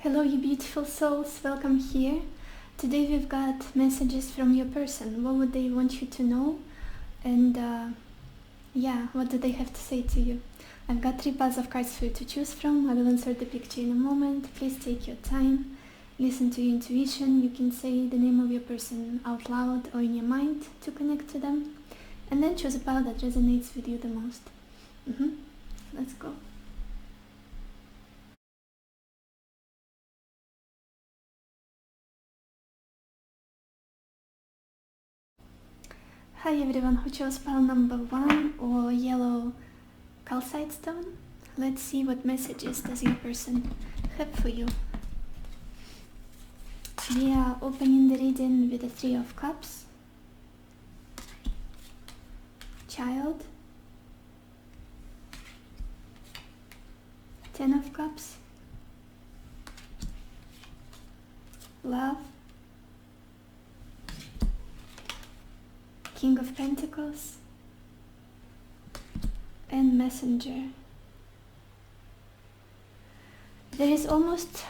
Hello you beautiful souls, welcome here. Today we've got messages from your person. What would they want you to know? And what do they have to say to you? I've got 3 piles of cards for you to choose from. I will insert the picture in a moment. Please take your time. Listen to your intuition. You can say the name of your person out loud or in your mind to connect to them. And then choose a pile that resonates with you the most. Let's go. Hi everyone who chose pile number 1 or yellow calcite stone. Let's see what messages does your person have for you. We are opening the reading with the 3 of cups, child, 10 of cups, love, King of Pentacles, and Messenger. There is almost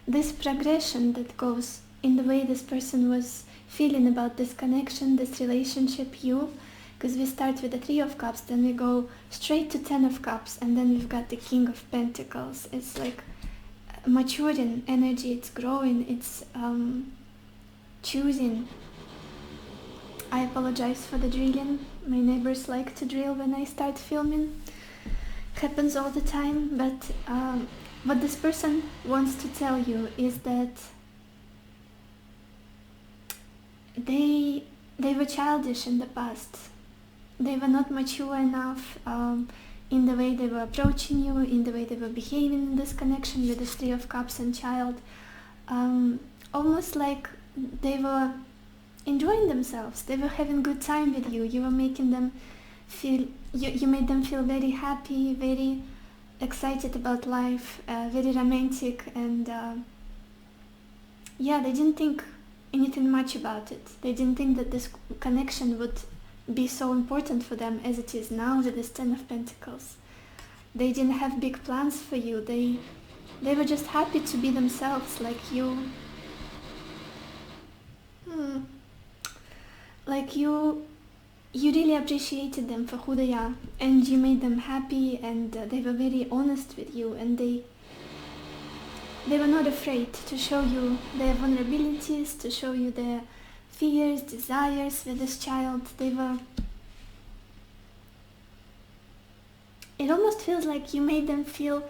this progression that goes in the way this person was feeling about this connection, this relationship, because we start with the 3 of cups, then we go straight to 10 of cups, and then we've got the King of Pentacles. It's like maturing energy, it's growing, it's choosing. I apologize for the drilling. My neighbors like to drill when I start filming. Happens all the time, but what this person wants to tell you is that they were childish in the past. They were not mature enough in the way they were approaching you, in the way they were behaving in this connection with the 3 of cups and child. Almost like they were enjoying themselves. They were having good time with you. You were making them feel, you made them feel very happy, very excited about life, very romantic, and they didn't think anything much about it. They didn't think that this connection would be so important for them as it is now with this 10 of Pentacles. They didn't have big plans for you. They were just happy to be themselves, like you. Like you really appreciated them for who they are, and you made them happy, and they were very honest with you, and they were not afraid to show you their vulnerabilities, to show you their fears, desires with this child. It almost feels like you made them feel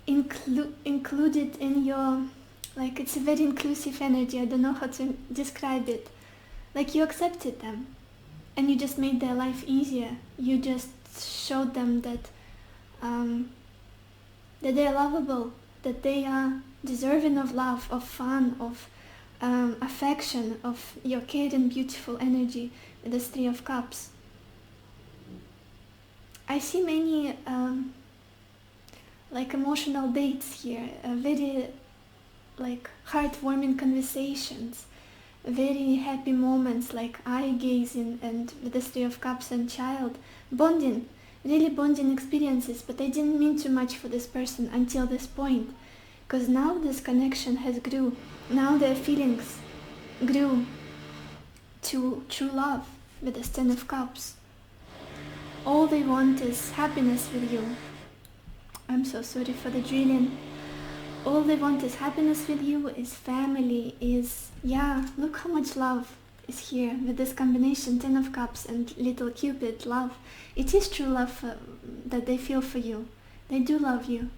included in your, like, it's a very inclusive energy. I don't know how to describe it. Like you accepted them, and you just made their life easier. You just showed them that they are lovable, that they are deserving of love, of fun, of affection, of your caring, beautiful energy with this 3 of cups. I see many like emotional dates here, very like heartwarming conversations, very happy moments, like eye-gazing, and with the 3 of cups and child, bonding, really bonding experiences. But I didn't mean too much for this person until this point, because now this connection has grew. Now their feelings grew to true love with the 10 of cups. All they want is happiness with you. I'm so sorry for the drilling. All they want is happiness with you, is family, is, look how much love is here with this combination, 10 of cups and little Cupid, love. It is true love that they feel for you. They do love you.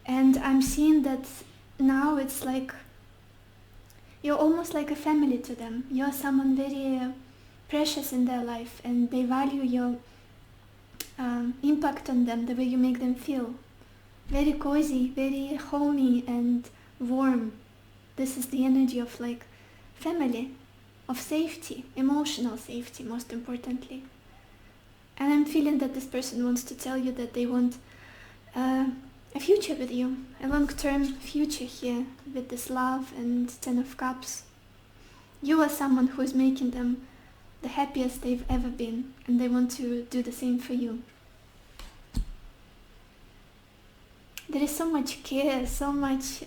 And I'm seeing that now it's like, you're almost like a family to them. You're someone very precious in their life, and they value your impact on them, the way you make them feel. Very cozy, very homey and warm. This is the energy of like family, of safety, emotional safety most importantly. And I'm feeling that this person wants to tell you that they want a future with you, a long-term future here with this love and 10 of cups. You are someone who is making them the happiest they've ever been, and they want to do the same for you. there is so much care, so much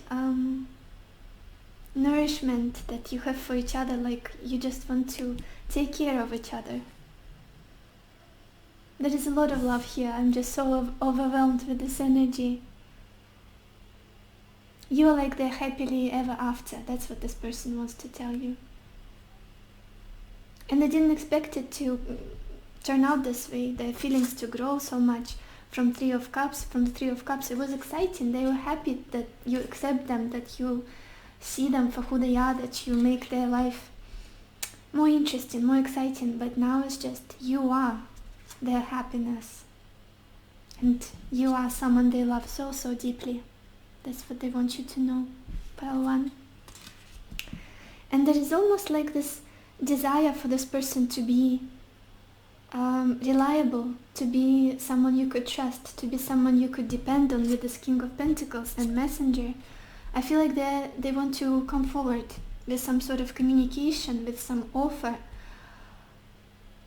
nourishment that you have for each other, like you just want to take care of each other. There is a lot of love here. I'm just so overwhelmed with this energy. You are like the happily ever after. That's what this person wants to tell you. And I didn't expect it to turn out this way, the feelings to grow so much from Three of Cups. From the Three of Cups, it was exciting. They were happy that you accept them, that you see them for who they are, that you make their life more interesting, more exciting. But now it's just you are their happiness. And you are someone they love so, so deeply. That's what they want you to know, Pile 1. And there is almost like this desire for this person to be reliable, to be someone you could trust, to be someone you could depend on with this King of Pentacles and Messenger. I feel like they want to come forward with some sort of communication, with some offer.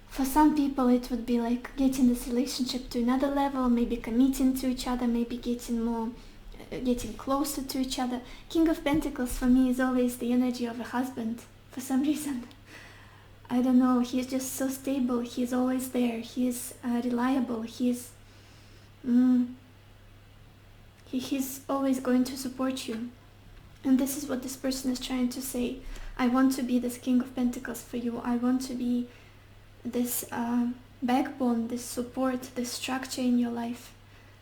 For some people it would be like getting this relationship to another level, maybe committing to each other, maybe getting closer to each other. King of Pentacles for me is always the energy of a husband for some reason. I don't know, he's just so stable, he's always there, he's reliable, he's always going to support you. And this is what this person is trying to say. I want to be this King of Pentacles for you. I want to be this backbone, this support, this structure in your life.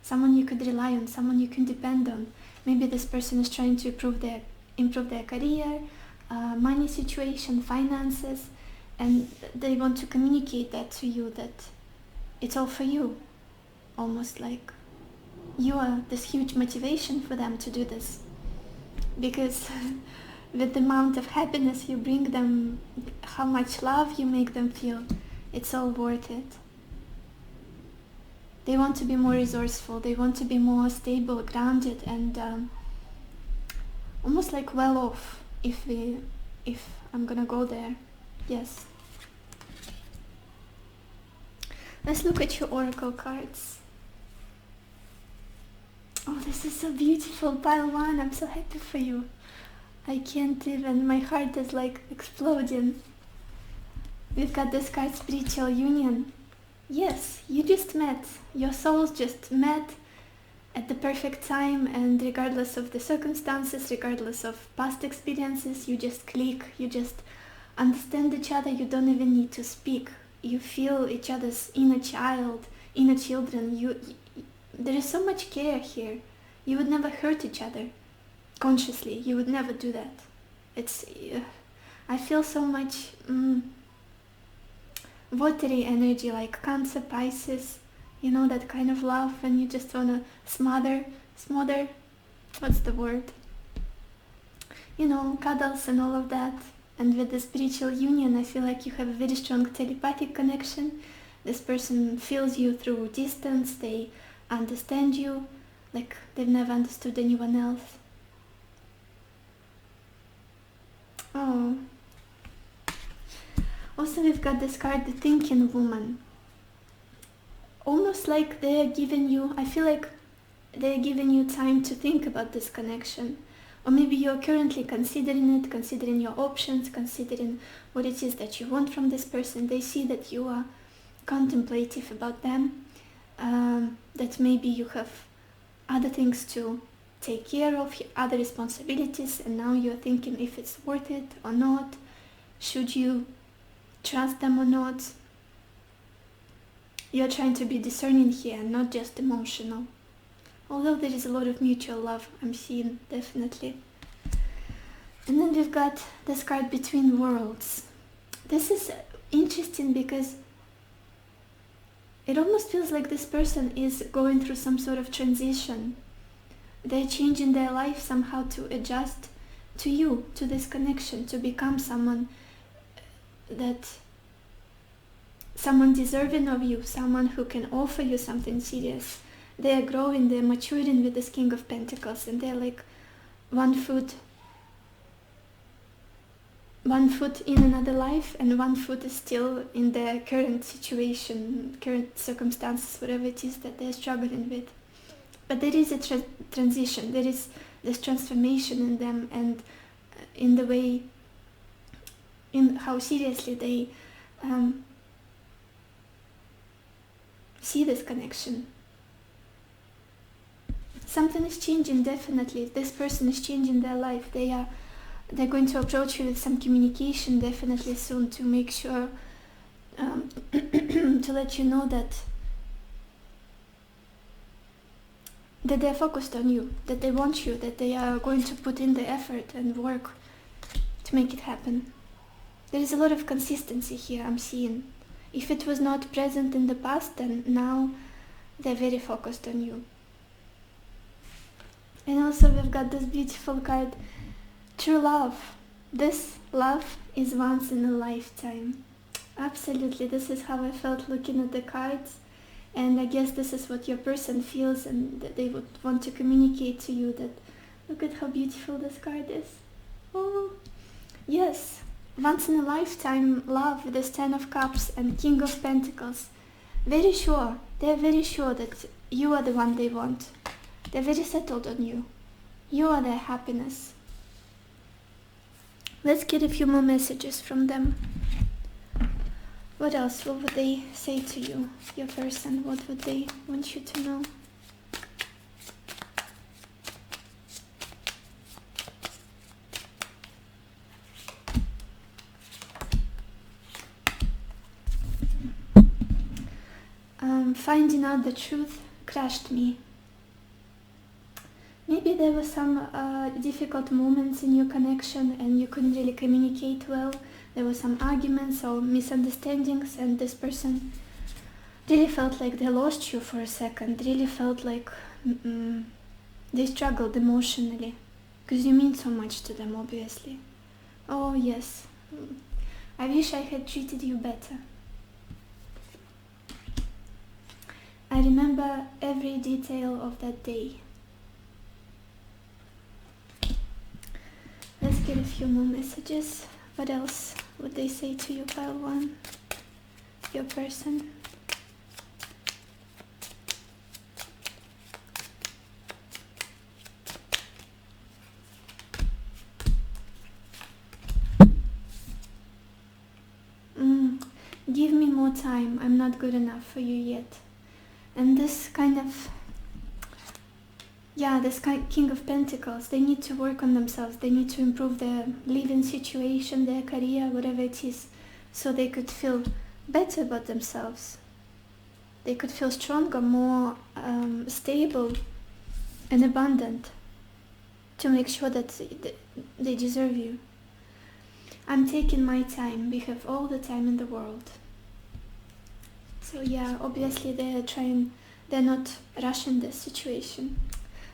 Someone you could rely on, someone you can depend on. Maybe this person is trying to improve their career, money situation, finances, and they want to communicate that to you, that it's all for you. Almost like you are this huge motivation for them to do this. Because with the amount of happiness you bring them, how much love you make them feel, it's all worth it. They want to be more resourceful, they want to be more stable, grounded, and almost like well off, if I'm gonna go there. Yes. Let's look at your oracle cards. Oh, this is so beautiful, Pile 1. I'm so happy for you. I can't even, my heart is like exploding. We've got this card, Spiritual Union. Yes, you just met. Your souls just met at the perfect time, and regardless of the circumstances, regardless of past experiences, you just click, you just understand each other. You don't even need to speak. You feel each other's inner children. There is so much care here. You would never hurt each other consciously. You would never do that. I feel so much watery energy, like Cancer, Pisces, you know, that kind of love when you just want to smother, what's the word? You know, cuddles and all of that. And with the Spiritual Union, I feel like you have a very strong telepathic connection. This person feels you through distance, they understand you like they've never understood anyone else. Oh. Also, we've got this card, the Thinking Woman. Almost like they're giving you, I feel like they're giving you time to think about this connection. Or maybe you're currently considering it, considering your options, considering what it is that you want from this person. They see that you are contemplative about them, that maybe you have other things to take care of, other responsibilities, and now you're thinking if it's worth it or not. Should you trust them or not? You're trying to be discerning here, not just emotional. Although there is a lot of mutual love, I'm seeing, definitely. And then we've got this card, Between Worlds. This is interesting because it almost feels like this person is going through some sort of transition. They're changing their life somehow to adjust to you, to this connection, to become someone deserving of you, someone who can offer you something serious. They're growing, they're maturing with this King of Pentacles, and they're like one foot in another life, and one foot is still in their current situation, current circumstances, whatever it is that they're struggling with. But there is a transition, there is this transformation in them, and in the way, in how seriously they see this connection. Something is changing, definitely. This person is changing their life. They're going to approach you with some communication definitely soon, to make sure to let you know that they're focused on you, that they want you, that they are going to put in the effort and work to make it happen. There is a lot of consistency here, I'm seeing. If it was not present in the past, then now they're very focused on you. And also we've got this beautiful card, true love. This love is once in a lifetime. Absolutely, this is how I felt looking at the cards. And I guess this is what your person feels, and that they would want to communicate to you, that look at how beautiful this card is. Oh, yes, once in a lifetime love with this 10 of Cups and King of Pentacles. Very sure, they're very sure that you are the one they want. They're very settled on you. You are their happiness. Let's get a few more messages from them. What else? What would they say to you, your person? What would they want you to know? Finding out the truth crushed me. Maybe there were some difficult moments in your connection and you couldn't really communicate well. There were some arguments or misunderstandings, and this person really felt like they lost you for a second, really felt like they struggled emotionally, because you mean so much to them, obviously. Oh yes, I wish I had treated you better. I remember every detail of that day. Let's get a few more messages. What else would they say to you, pile one? Your person. Give me more time. I'm not good enough for you yet. And this kind of, King of Pentacles, they need to work on themselves. They need to improve their living situation, their career, whatever it is, so they could feel better about themselves. They could feel stronger, more stable and abundant, to make sure that they deserve you. I'm taking my time. We have all the time in the world. So yeah, obviously they're not rushing this situation.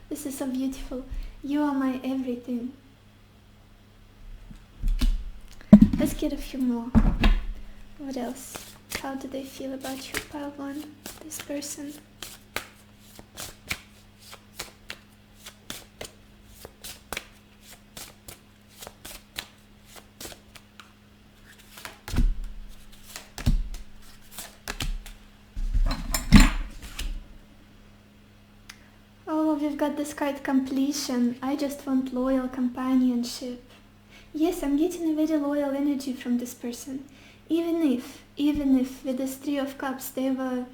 This is so beautiful. You are my everything. Let's get a few more. What else? How do they feel about you, pile one, this person? We've got this card, completion. I just want loyal companionship. Yes, I'm getting a very loyal energy from this person. Even if with this 3 of Cups they were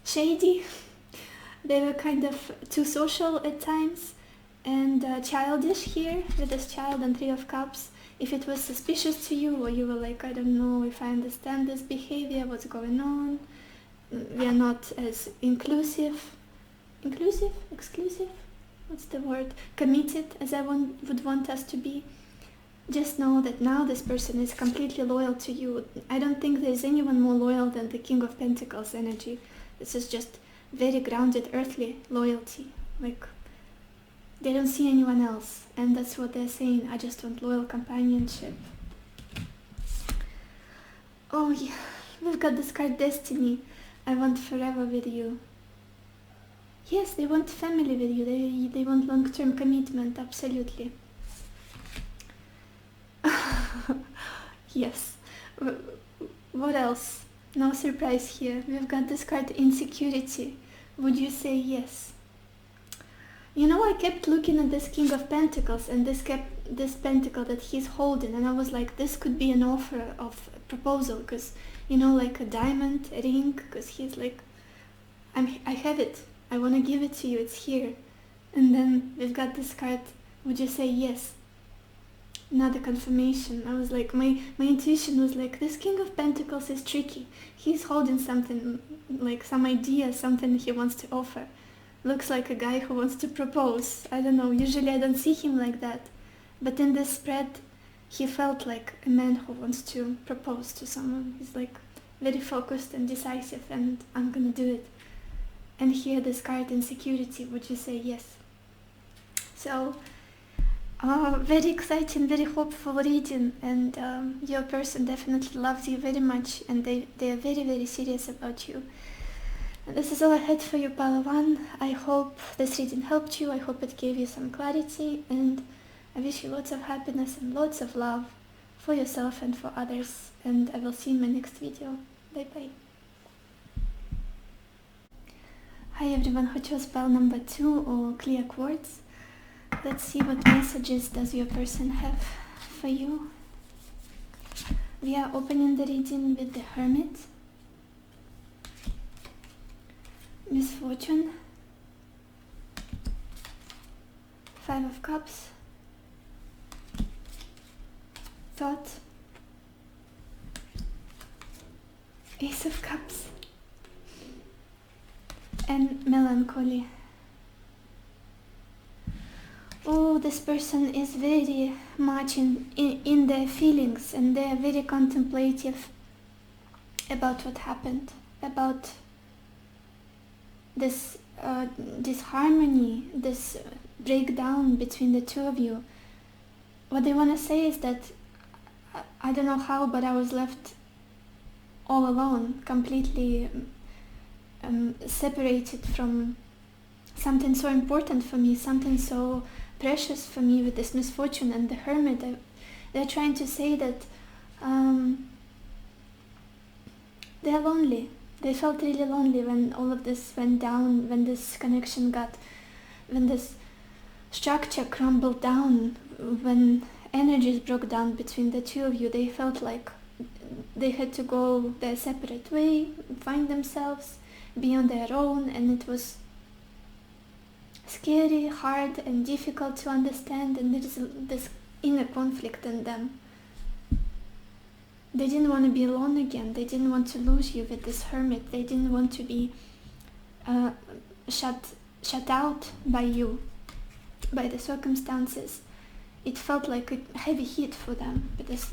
shady, they were kind of too social at times, and childish here with this child and 3 of Cups. If it was suspicious to you, or you were like, I don't know if I understand this behavior, what's going on, we are not as exclusive, what's the word, committed as I would want us to be. Just know that now this person is completely loyal to you. I don't think there's anyone more loyal than the King of Pentacles energy. This is just very grounded, earthly loyalty. Like, they don't see anyone else, and that's what they're saying. I just want loyal companionship. Oh yeah, we've got this card, Destiny. I want forever with you. Yes, they want family with you. They want long-term commitment, absolutely. Yes. What else? No surprise here. We've got this card, insecurity. would you say yes? You know, I kept looking at this King of Pentacles and this pentacle that he's holding, and I was like, this could be an offer of proposal, because, you know, like a diamond, a ring, because he's like, I have it, I want to give it to you, it's here. And then we've got this card, would you say yes? Another confirmation. I was like, my intuition was like, this King of Pentacles is tricky. He's holding something, like some idea, something he wants to offer. Looks like a guy who wants to propose. I don't know, usually I don't see him like that. But in this spread, he felt like a man who wants to propose to someone. He's like very focused and decisive, and I'm gonna do it. And here this card, insecurity, would you say yes? So, very exciting, very hopeful reading, and your person definitely loves you very much, and they are very, very serious about you. And this is all I had for you, Pile 1. I hope this reading helped you, I hope it gave you some clarity, and I wish you lots of happiness and lots of love for yourself and for others, and I will see you in my next video. Bye bye. Hi everyone, who chose pile number 2 or clear quartz. Let's see what messages does your person have for you. We are opening the reading with the Hermit, Misfortune, 5 of Cups, Thought, Ace of Cups, and Melancholy. Oh, this person is very much in their feelings, and they are very contemplative about what happened, about this disharmony, this breakdown between the two of you. What they want to say is that, I don't know how, but I was left all alone, completely separated from something so important for me, something so precious for me with this misfortune. And the Hermit, they're trying to say that they're lonely. They felt really lonely when all of this went down, when this connection when this structure crumbled down, when energies broke down between the two of you. They felt like they had to go their separate way, find themselves, be on their own, and it was scary, hard, and difficult to understand, and there is this inner conflict in them. They didn't want to be alone again. They didn't want to lose you with this Hermit. They didn't want to be shut out by you, by the circumstances. It felt like a heavy hit for them. But this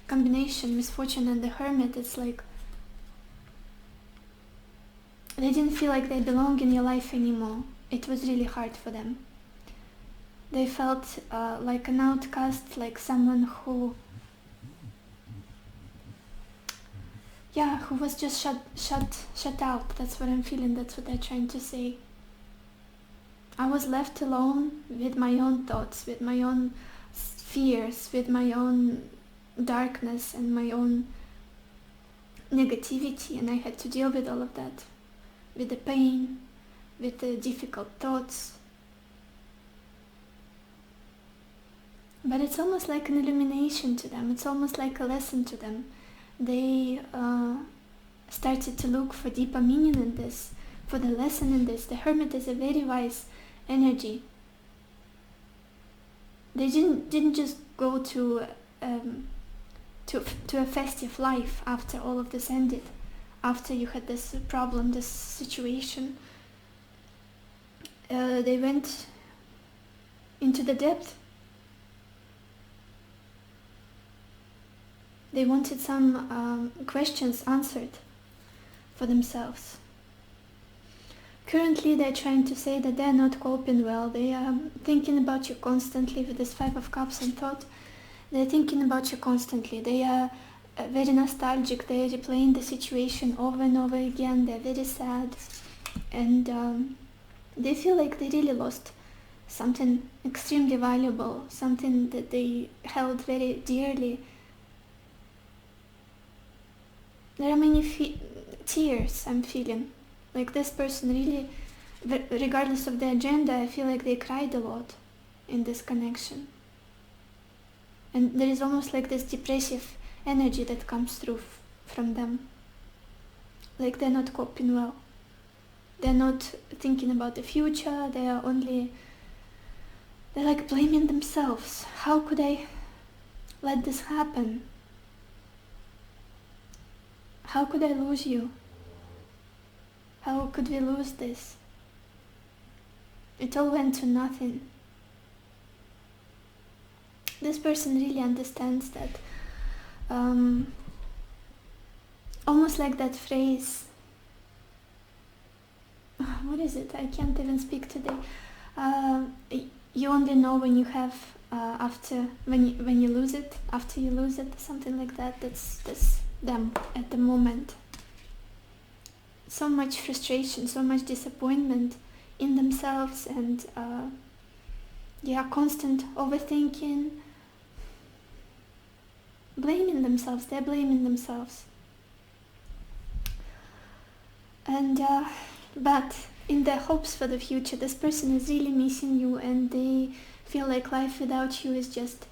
combination, Misfortune and the Hermit, it's like they didn't feel like they belong in your life anymore. It was really hard for them. They felt like an outcast, like someone who was just shut out. That's what I'm feeling, that's what they're trying to say. I was left alone with my own thoughts, with my own fears, with my own darkness and my own negativity, and I had to deal with all of that, with the pain, with the difficult thoughts. But it's almost like an illumination to them. It's almost like a lesson to them. They started to look for deeper meaning in this, for the lesson in this. The Hermit is a very wise energy. They didn't just go to a festive life after all of this ended, after you had this problem, this situation. They went into the depth. They wanted some questions answered for themselves. Currently they're trying to say that they're not coping well. They are thinking about you constantly with this 5 of Cups and Thought. They're thinking about you constantly. They are very nostalgic. They're replaying the situation over and over again. They're very sad. And they feel like they really lost something extremely valuable, something that they held very dearly. There are many tears I'm feeling. Like this person really regardless of the agenda, I feel like they cried a lot in this connection. And there is almost like this depressive energy that comes through from them. Like they're not coping well. They're not thinking about the future, they're like blaming themselves. How could I let this happen? How could I lose you? How could we lose this? It all went to nothing. This person really understands that. Almost like that phrase, what is it? I can't even speak today. You only know when you have, when you lose it, after you lose it, something like that. That's them at the moment. So much frustration, so much disappointment in themselves, and constant overthinking, blaming themselves. They're blaming themselves. And but in their hopes for the future, this person is really missing you, and they feel like life without you is just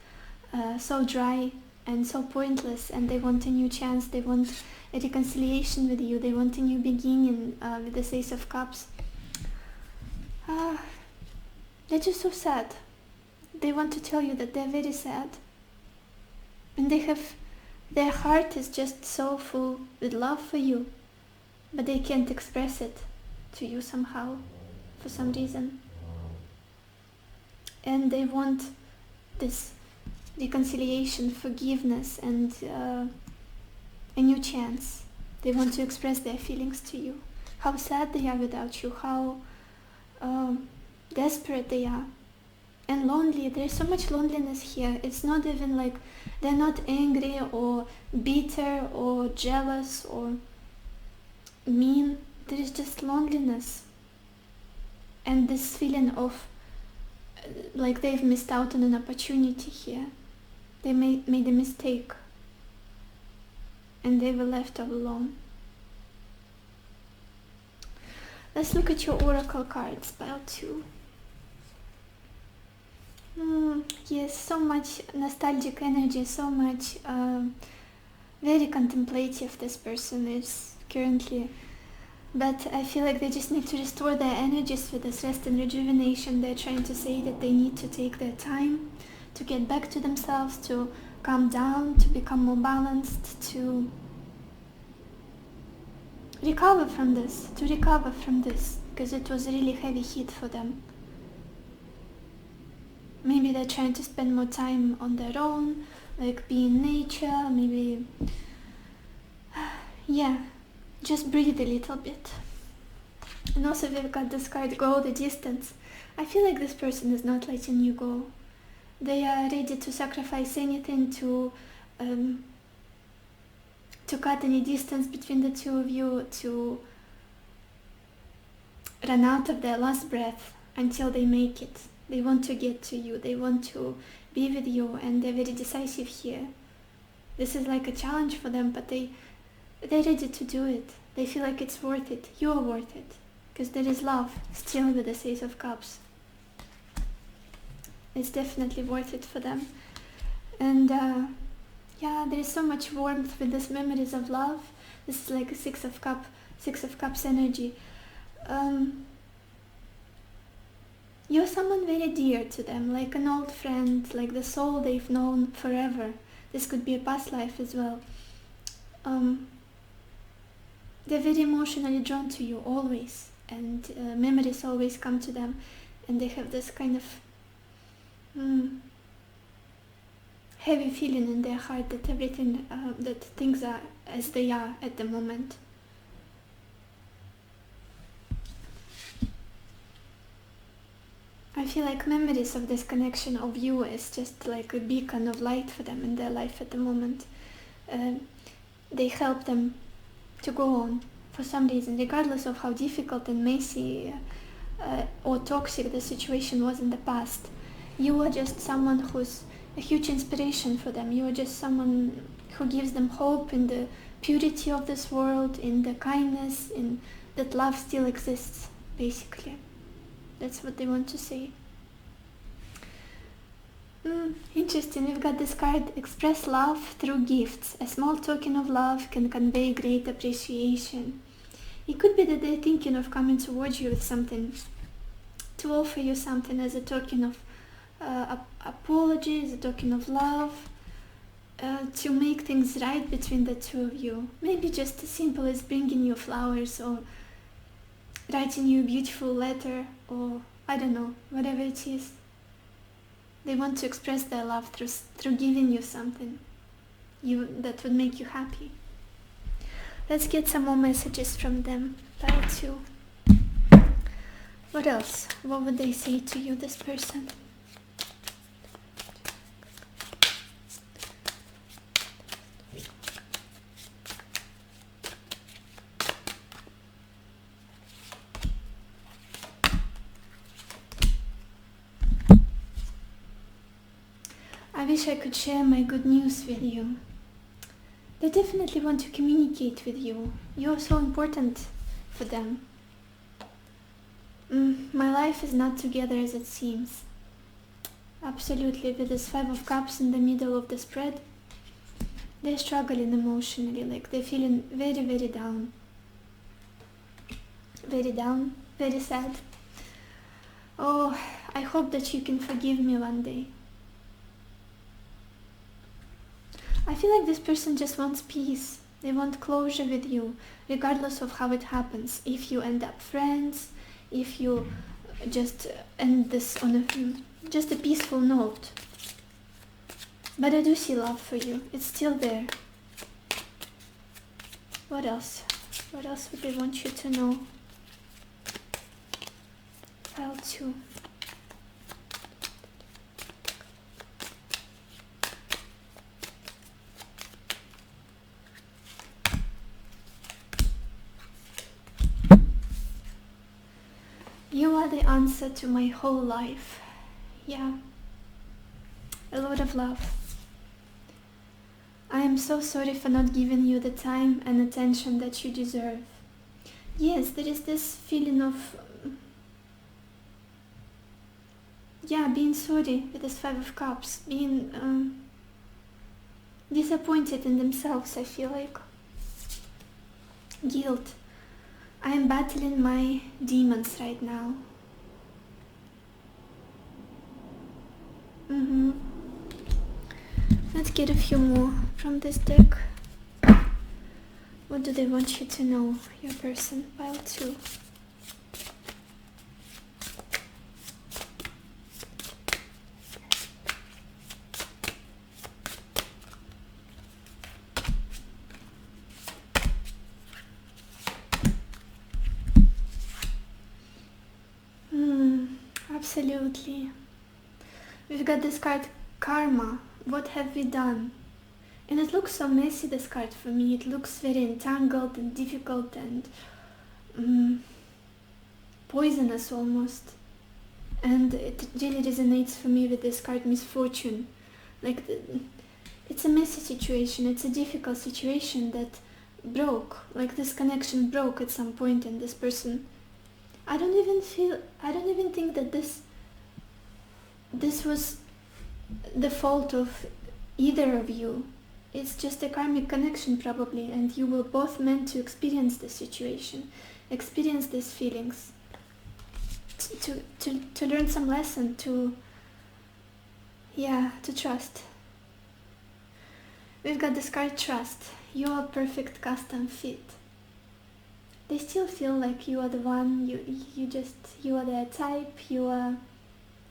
so dry and so pointless, and they want a new chance. They want a reconciliation with you. They want a new beginning with the Ace of Cups. They're just so sad. They want to tell you that they're very sad, and their heart is just so full with love for you, but they can't express it to you somehow, for some reason. And they want this reconciliation, forgiveness, and a new chance. They want to express their feelings to you. How sad they are without you, how desperate they are. And lonely. There's so much loneliness here. It's not even like they're not angry or bitter or jealous or mean. There is just loneliness and this feeling of like they've missed out on an opportunity here. They made a mistake and they were left all alone. Let's look at your oracle cards, pile 2. Yes, so much nostalgic energy, so much very contemplative this person is currently. But I feel like they just need to restore their energies with this rest and rejuvenation. They're trying to say that they need to take their time to get back to themselves, to calm down, to become more balanced, to recover from this, because it was a really heavy hit for them. Maybe they're trying to spend more time on their own, like be in nature, maybe, just breathe a little bit. And also we've got this card, go the distance. I feel like this person is not letting you go. They are ready to sacrifice anything to cut any distance between the two of you, to run out of their last breath until they make it. They want to get to you, they want to be with you, and they're very decisive here. This is like a challenge for them, but they're ready to do it. They feel like it's worth it. You are worth it, because there is love still with the Ace of Cups. It's definitely worth it for them. And there is so much warmth with these memories of love. This is like a Six of Cups energy. You're someone very dear to them, like an old friend, like the soul they've known forever. This could be a past life as well. They're very emotionally drawn to you always, and memories always come to them, and they have this kind of heavy feeling in their heart that everything, that things are as they are at the moment. I feel like memories of this connection of you is just like a beacon of light for them in their life at the moment. They help them to go on for some reason, regardless of how difficult and messy or toxic the situation was in the past. You are just someone who's a huge inspiration for them. You are just someone who gives them hope in the purity of this world, in the kindness, in that love still exists basically. That's what they want to say. Interesting. We've got this card, express love through gifts. A small token of love can convey great appreciation. It could be that they're thinking of coming towards you with something, to offer you something as a token of apology, as a token of love, to make things right between the two of you. Maybe just as simple as bringing you flowers or writing you a beautiful letter, or I don't know, whatever it is. They want to express their love through giving you something that would make you happy. Let's get some more messages from them. Pile 2. What else? What would they say to you, this person? I wish I could share my good news with you. They definitely want to communicate with you. You're so important for them. My life is not together as it seems. Absolutely, with this 5 of Cups in the middle of the spread, they're struggling emotionally, like they're feeling very, very down. Very down, very sad. Oh, I hope that you can forgive me one day. I feel like this person just wants peace. They want closure with you, regardless of how it happens. If you end up friends, if you just end this on just a peaceful note. But I do see love for you. It's still there. What else? What else would they want you to know? Pile 2. You are the answer to my whole life. Yeah. A lot of love. I am so sorry for not giving you the time and attention that you deserve. Yes, there is this feeling of being sorry with this 5 of Cups, being disappointed in themselves, I feel like. Guilt. I am battling my demons right now. Let's get a few more from this deck. What do they want you to know, your person? Pile 2. Absolutely. We've got this card, Karma. What have we done? And it looks so messy, this card, for me. It looks very entangled and difficult and poisonous almost. And it really resonates for me with this card, Misfortune. Like, it's a messy situation. It's a difficult situation that broke. Like, this connection broke at some point, and this person... I don't even think that this was the fault of either of you. It's just a karmic connection probably, and you were both meant to experience this situation, experience these feelings, to learn some lesson, to trust. We've got this card, Trust. You are perfect custom fit. They still feel like you are the one, you are their type, you are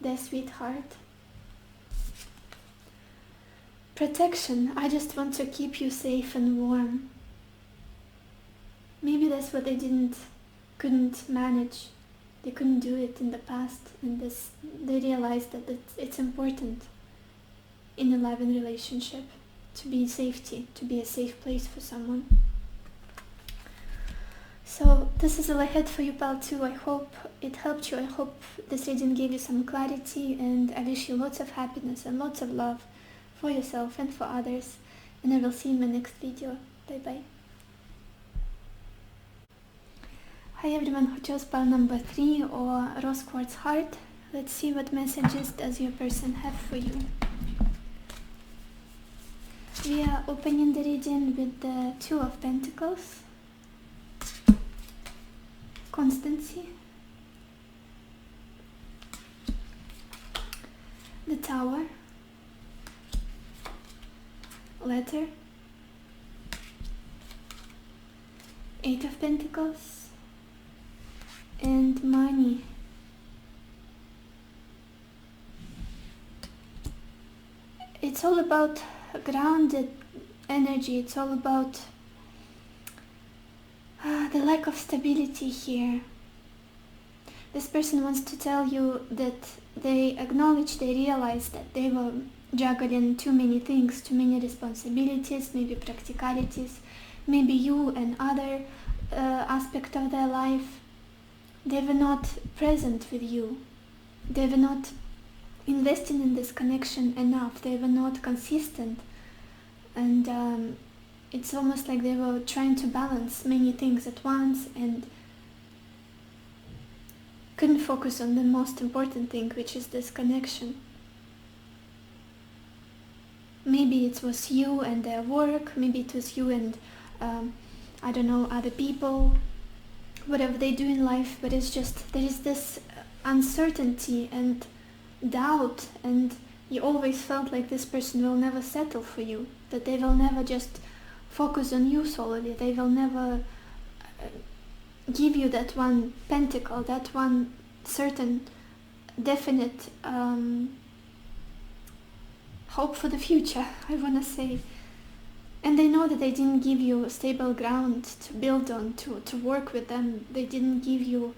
their sweetheart. Protection. I just want to keep you safe and warm. Maybe that's what they couldn't manage. They couldn't do it in the past, and they realized that it's important in a loving relationship to be safety, to be a safe place for someone. So this is all I had for you, Pile 2. I hope it helped you. I hope this reading gave you some clarity, and I wish you lots of happiness and lots of love for yourself and for others. And I will see you in my next video. Bye bye. Hi everyone who chose pile number 3 or rose quartz heart. Let's see what messages does your person have for you. We are opening the reading with the 2 of Pentacles, constancy, the Tower, letter, 8 of Pentacles, and money. It's all about grounded energy. It's all about the lack of stability here. This person wants to tell you that they acknowledge, they realize that they were juggling too many things, too many responsibilities, maybe practicalities, maybe you and other aspect of their life. They were not present with you. They were not investing in this connection enough. They were not consistent. And it's almost like they were trying to balance many things at once and couldn't focus on the most important thing, which is this connection. Maybe it was you and their work, maybe it was you and I don't know, other people, whatever they do in life, but it's just there is this uncertainty and doubt, and you always felt like this person will never settle for you, that they will never just focus on you solely, they will never give you that one pentacle, that one certain definite hope for the future, I want to say. And they know that they didn't give you a stable ground to build on, to work with them. They didn't give you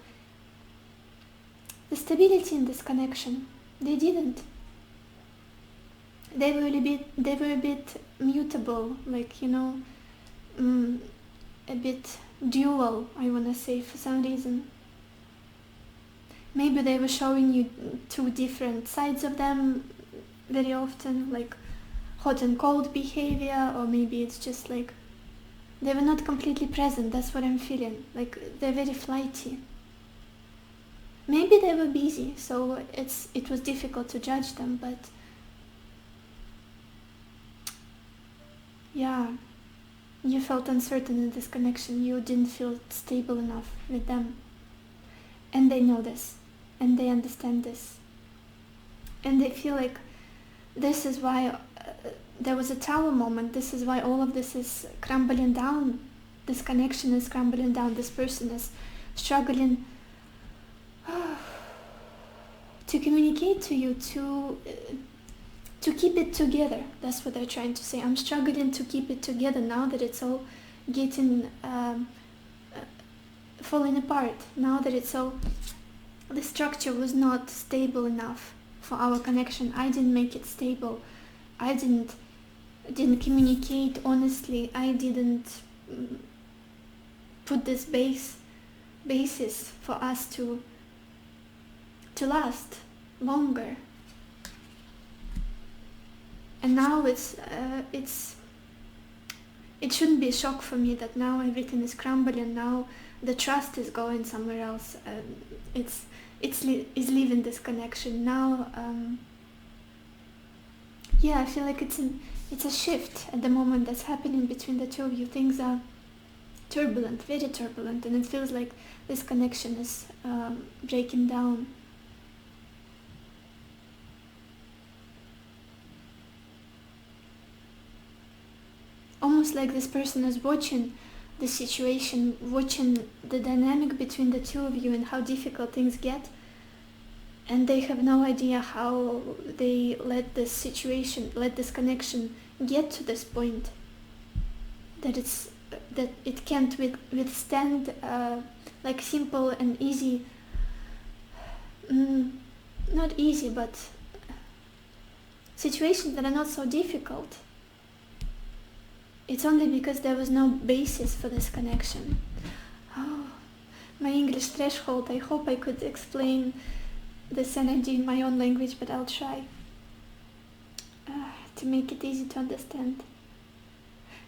the stability in this connection. They didn't. They were a bit mutable, like, you know, a bit dual, I want to say, for some reason. Maybe they were showing you 2 different sides of them very often, like hot and cold behavior, or maybe it's just like they were not completely present. That's what I'm feeling, like they're very flighty. Maybe they were busy, so it was difficult to judge them, but yeah, you felt uncertain in this connection. You didn't feel stable enough with them, and they know this, and they understand this, and they feel like this is why there was a Tower moment. This is why all of this is crumbling down. This connection is crumbling down. This person is struggling to communicate to you, to keep it together. That's what they're trying to say. I'm struggling to keep it together now that it's all getting falling apart. Now that it's all, the structure was not stable enough for our connection. I didn't make it stable. I didn't communicate honestly. I didn't put this basis for us to last longer. And now it shouldn't be a shock for me that now everything is crumbling. Now the trust is going somewhere else. Is leaving this connection now. Yeah, I feel like it's a shift at the moment that's happening between the 2 of you. Things are turbulent, very turbulent, and it feels like this connection is breaking down. Almost like this person is watching the situation, watching the dynamic between the 2 of you and how difficult things get, and they have no idea how they let this connection get to this point, that it can't withstand like simple and easy, not easy, but situations that are not so difficult. It's only because there was no basis for this connection. Oh, my English threshold. I hope I could explain this energy in my own language, but I'll try to make it easy to understand.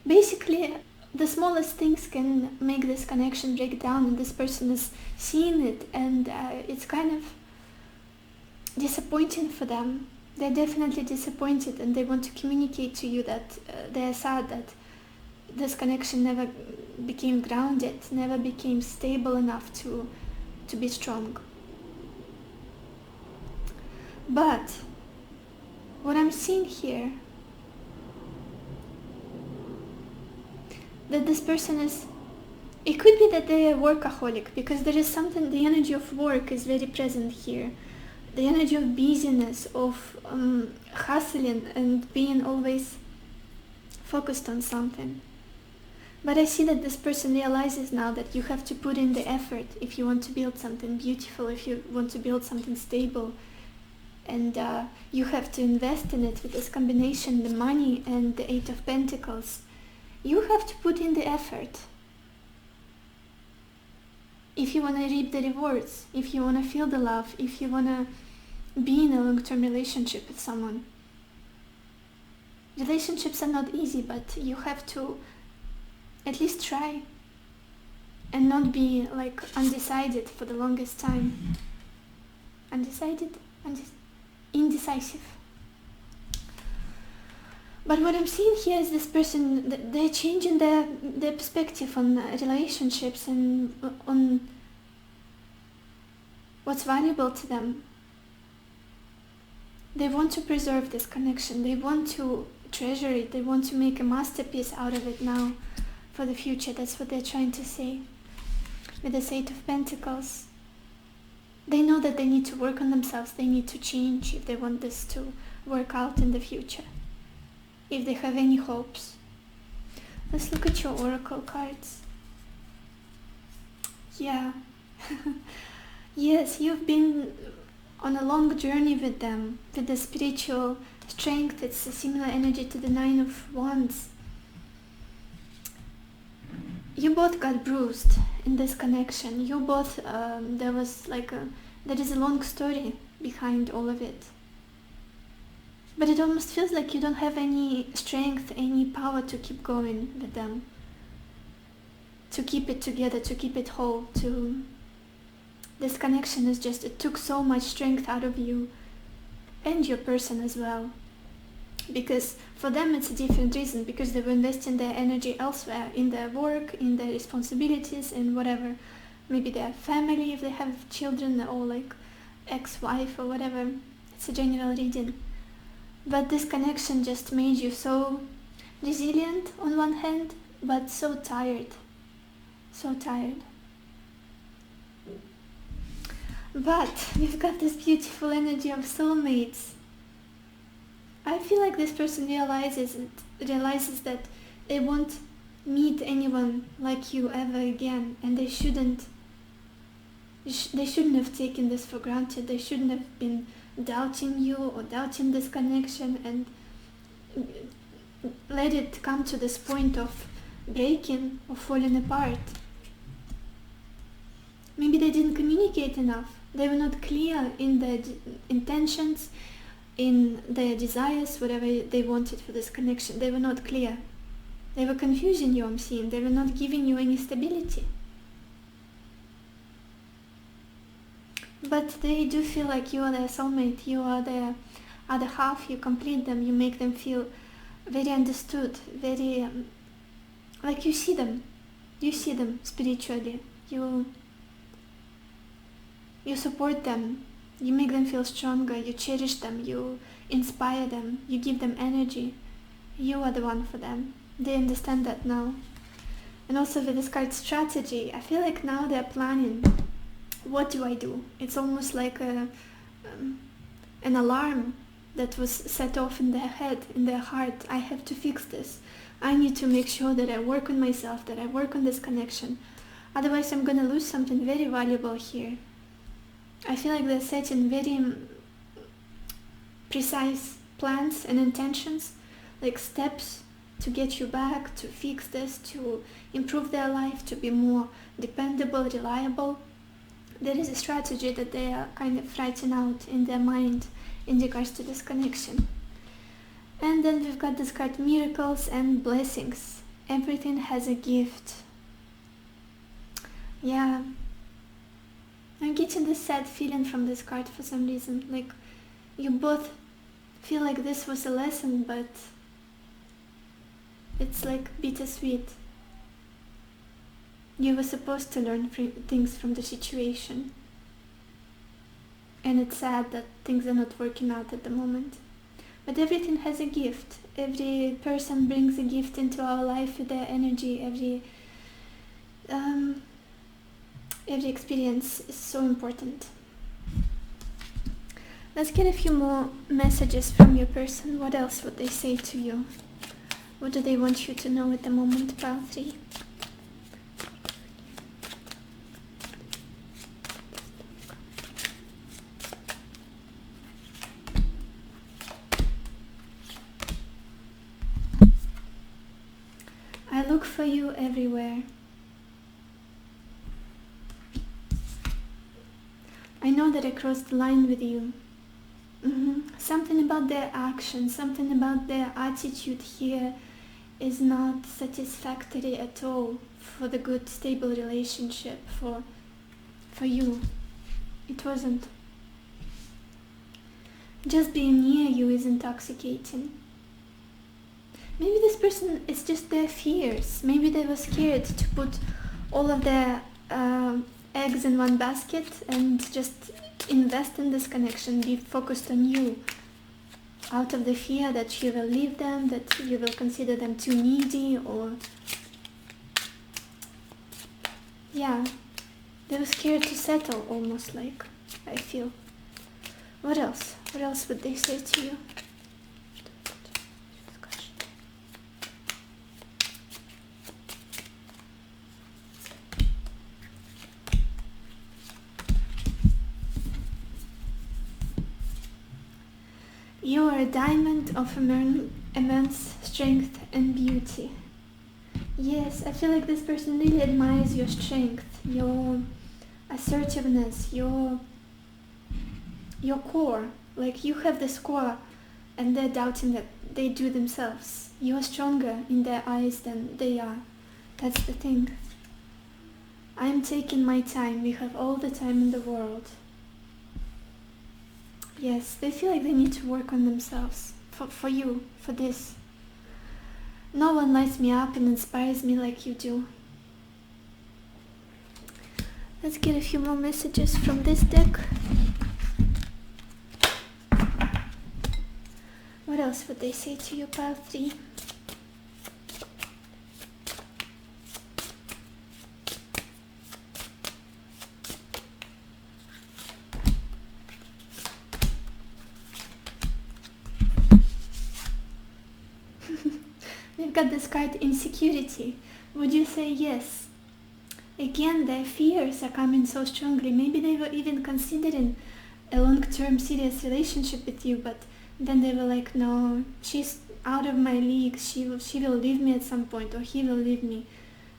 Basically, the smallest things can make this connection break down, and this person is seeing it, and it's kind of disappointing for them. They're definitely disappointed, and they want to communicate to you that they're sad that this connection never became grounded, never became stable enough to be strong. But what I'm seeing here, that this person is, it could be that they're a workaholic, because there is something, the energy of work is very present here. The energy of busyness, of hustling and being always focused on something. But I see that this person realizes now that you have to put in the effort if you want to build something beautiful, if you want to build something stable. And you have to invest in it with this combination, the money and the Eight of Pentacles. You have to put in the effort if you want to reap the rewards, if you want to feel the love, if you want to be in a long-term relationship with someone. Relationships are not easy, but you have to at least try and not be like undecided for the longest time. Indecisive. But what I'm seeing here is this person, they're changing their perspective on relationships and on what's valuable to them. They want to preserve this connection. They want to treasure it. They want to make a masterpiece out of it now for the future. That's what they're trying to say with the Eight of Pentacles. They know that they need to work on themselves. They need to change if they want this to work out in the future, if they have any hopes. Let's look at your oracle cards. Yeah. Yes, you've been on a long journey with them, with the spiritual strength. It's a similar energy to the Nine of Wands. You both got bruised in this connection. You both, there is a long story behind all of it. But it almost feels like you don't have any strength, any power to keep going with them. To keep it together, to keep it whole, this connection is just, it took so much strength out of you and your person as well. Because for them it's a different reason, because they were investing their energy elsewhere, in their work, in their responsibilities, in whatever, maybe their family if they have children, or like ex-wife or whatever. It's a general reading. But this connection just made you so resilient on one hand, but so tired. So tired. But we've got this beautiful energy of soulmates. I feel like this person realizes that they won't meet anyone like you ever again, and they shouldn't have taken this for granted. They shouldn't have been doubting you or doubting this connection and let it come to this point of breaking or falling apart. Maybe they didn't communicate enough. They were not clear in their intentions, in their desires, whatever they wanted for this connection. They were not clear. They were confusing you, I'm seeing. They were not giving you any stability. But they do feel like you are their soulmate. You are their other half. You complete them. You make them feel very understood, very like you see them. You see them spiritually. You support them. You make them feel stronger. You cherish them. You inspire them. You give them energy. You are the one for them. They understand that now. And also with this card strategy, I feel like now they're planning. What do I do? It's almost like an alarm that was set off in their head, in their heart. I have to fix this. I need to make sure that I work on myself, that I work on this connection. Otherwise I'm going to lose something very valuable here. I feel like they're setting very precise plans and intentions, like steps to get you back, to fix this, to improve their life, to be more dependable, reliable. There is a strategy that they are kind of writing out in their mind in regards to this connection. And then we've got this card, miracles and blessings. everything has a gift. Yeah, I'm getting this sad feeling from this card for some reason. Like, you both feel like this was a lesson, but it's like bittersweet. You were supposed to learn things from the situation. And it's sad that things are not working out at the moment. But everything has a gift. Every person brings a gift into our life with their energy. Every experience is so important. Let's get a few more messages from your person. What else would they say to you? What do they want you to know at the moment, pile 3? I look for you everywhere. I know that I crossed the line with you. Something about their action, something about their attitude here is not satisfactory at all for the good, stable relationship, for you. It wasn't. Just being near you is intoxicating. Maybe this person, it's just their fears. Maybe they were scared to put all of their eggs in one basket and just invest in this connection, be focused on you, out of the fear that you will leave them, that you will consider them too needy, or yeah, they were scared to settle, almost, like, I feel. What else? What else would they say to you? You are a diamond of immense strength and beauty. Yes, I feel like this person really admires your strength, your assertiveness, your core. Like, you have this core and they're doubting that they do themselves. You are stronger in their eyes than they are. That's the thing. I'm taking my time. We have all the time in the world. Yes, they feel like they need to work on themselves. For you, for this. No one lights me up and inspires me like you do. Let's get a few more messages from this deck. What else would they say to you, pile 3? We've got this card, insecurity. Would you say yes? Again, their fears are coming so strongly. Maybe they were even considering a long-term serious relationship with you, but then they were like, no, she's out of my league. She will leave me at some point, or he will leave me.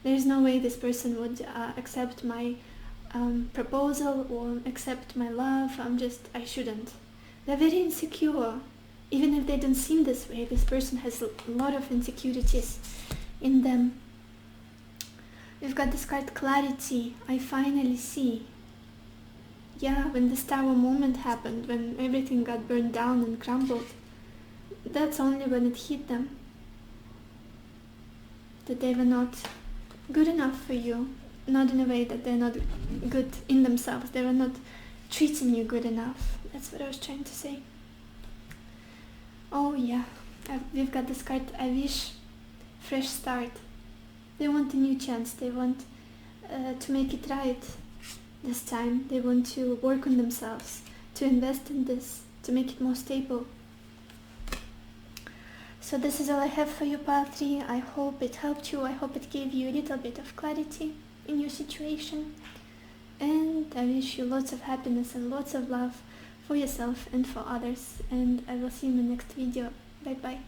There's no way this person would accept my proposal or accept my love. I shouldn't. They're very insecure. Even if they don't seem this way, this person has a lot of insecurities in them. We've got this card, clarity. I finally see. Yeah, when this tower moment happened, when everything got burned down and crumbled, that's only when it hit them. That they were not good enough for you. Not in a way that they're not good in themselves. They were not treating you good enough. That's what I was trying to say. Oh yeah, we've got this card, I wish, fresh start. They want a new chance. They want to make it right this time. They want to work on themselves, to invest in this, to make it more stable. So this is all I have for you, pile 3. I hope it helped you. I hope it gave you a little bit of clarity in your situation. And I wish you lots of happiness and lots of love for yourself and for others. And I will see you in the next video. Bye bye.